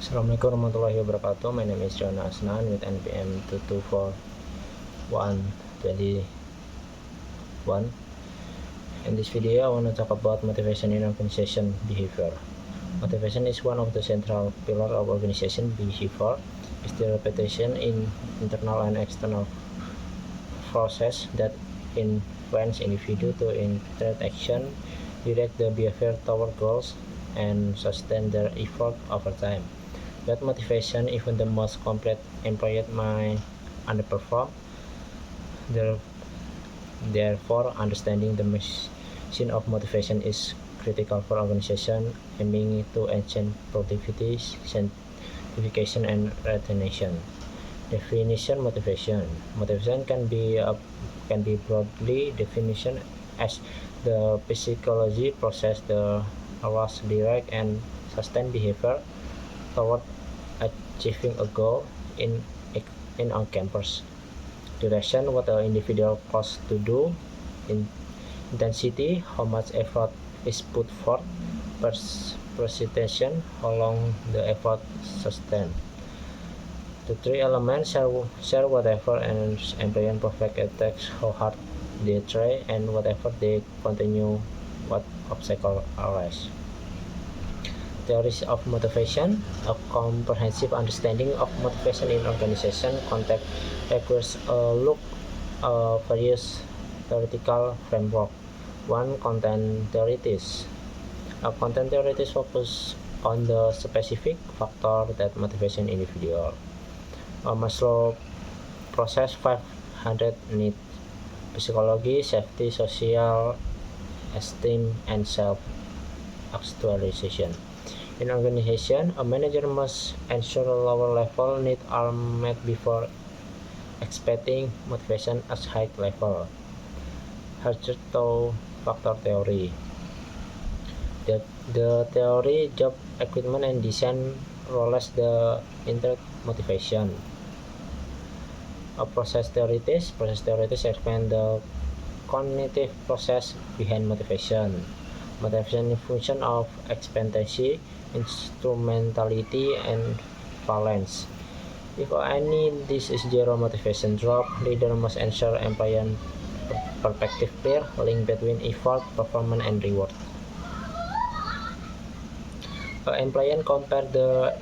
Assalamualaikum warahmatullahi wabarakatuh. My name is John Asnan with NPM 224121. In this video, I want to talk about motivation in organization behavior. Motivation is one of the central pillars of organization behavior. It's the repetition in internal and external process that influence individual to interpret action, direct the behavior toward goals, and sustain their effort over time. That motivation, even the most complete employee might underperform. Therefore, understanding the machine of motivation is critical for organization aiming to enhance productivity, sanctification, and retention. Definition: motivation can be broadly defined as the psychology process that allows direct and sustained behavior toward achieving a goal in on campus. Duration: what an individual costs to do. Intensity: how much effort is put forth. Precision: how long the effort sustained. The three elements share whatever an employee perfect attacks, how hard they try, and whatever they continue, what obstacle arise. Theories of motivation: a comprehensive understanding of motivation in organization context requires a look at various theoretical framework. 1. Content theories. Content theories focus on the specific factor that motivation individual. Maslow process 500 needs: psychology, safety, social esteem, and self-actualization. In organization, a manager must ensure lower level needs are met before expecting motivation at high level. Harjono factor theory. The theory, job, equipment, and design roles the intrinsic motivation. A process theories explain the cognitive process behind motivation. Motivation in function of expectancy, instrumentality, and valence. If any this is zero motivation drop, leader must ensure employee perspective clear link between effort, performance, and reward. Employee compare the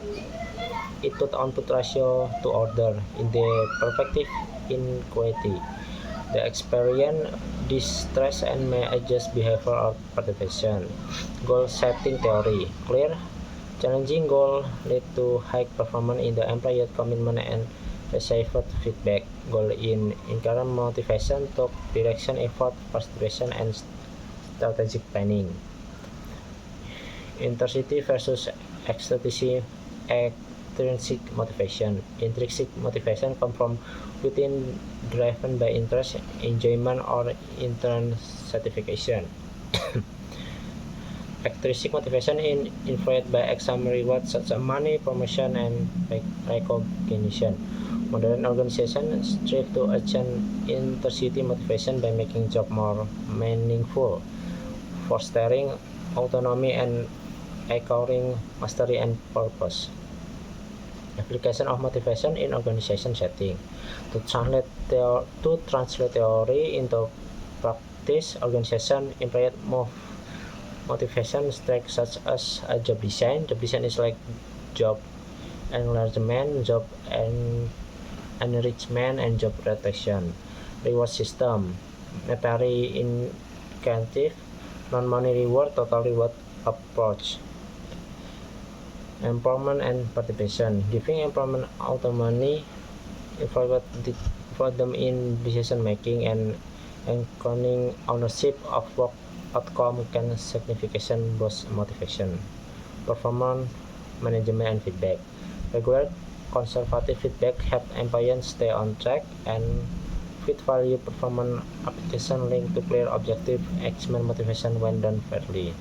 input-output ratio to order in the perspective inequity. The experience distress and may adjust behavior or participation. Goal setting theory. Clear, challenging goal lead to high performance in the employee commitment and received feedback. Goal in encourage motivation to direction, effort, participation, and strategic planning. Intensity versus extrinsic motivation. Intrinsic motivation comes from within, driven by interest, enjoyment, or internal satisfaction. Extrinsic motivation is influenced by external rewards such as money, promotion, and recognition. Modern organizations strive to achieve intrinsic motivation by making job more meaningful, fostering autonomy, and acquiring mastery and purpose. Application of motivation in organization setting. To translate theory into practice, organization employee motivation strengths such as a job design. Job design is like job enlargement, job enrichment, and job rotation. Reward system: monetary incentive, non-money reward, total reward approach. Empowerment and participation: giving employment autonomy, for them in decision making, and encouraging ownership of work outcome can significantly boost motivation. Performance management and feedback. Regular conservative feedback help employees stay on track, and fit value performance application linked to clear objective achievement motivation when done fairly.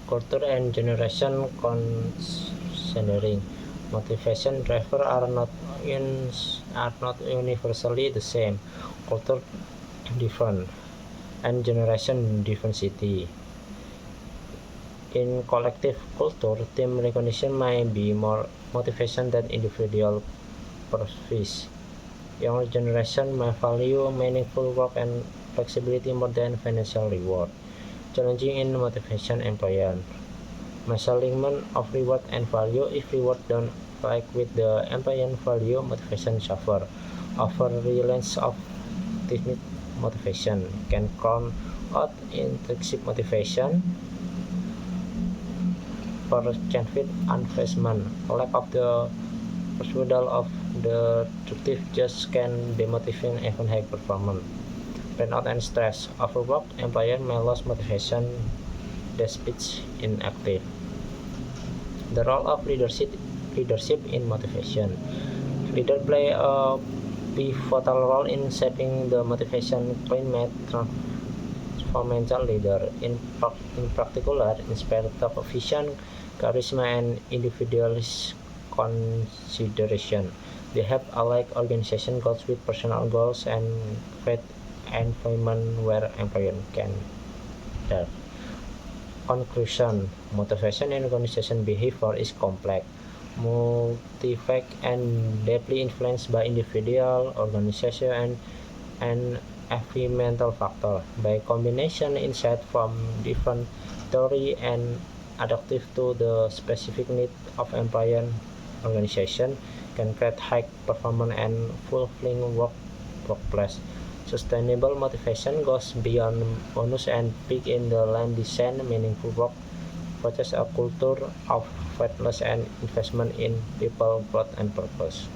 Culture and generation considering. Motivation drivers are not universally the same. Culture different, and generation diversity. In collective culture, team recognition may be more motivation than individual pursuits. Younger generation may value meaningful work and flexibility more than financial reward, challenging in motivation employer. Misalignment of reward and value. If reward don't like with the employer value, motivation suffer. Over reliance of technique motivation can count out intrinsic motivation for benefit investment. Lack of the pursuit of the objective just can demotivate even high performance. Burnout and stress. Overworked employer may lose motivation despite inactive. The role of leadership in motivation. Leaders play a pivotal role in shaping the motivation climate. Transformational leader in particular inspire top vision, charisma, and individualist consideration. They help alike organization goals with personal goals and create environment where employees can thrive. Conclusion. Motivation in organization behavior is complex, multifaceted, and deeply influenced by individual, organization, and environmental factors. By combination insight from different theory and adaptive to the specific need of employer, organization can create high performance and fulfilling workplace. Sustainable motivation goes beyond bonus and peak in the line design meaningful work, fosters a culture of faithfulness and investment in people, growth, and purpose.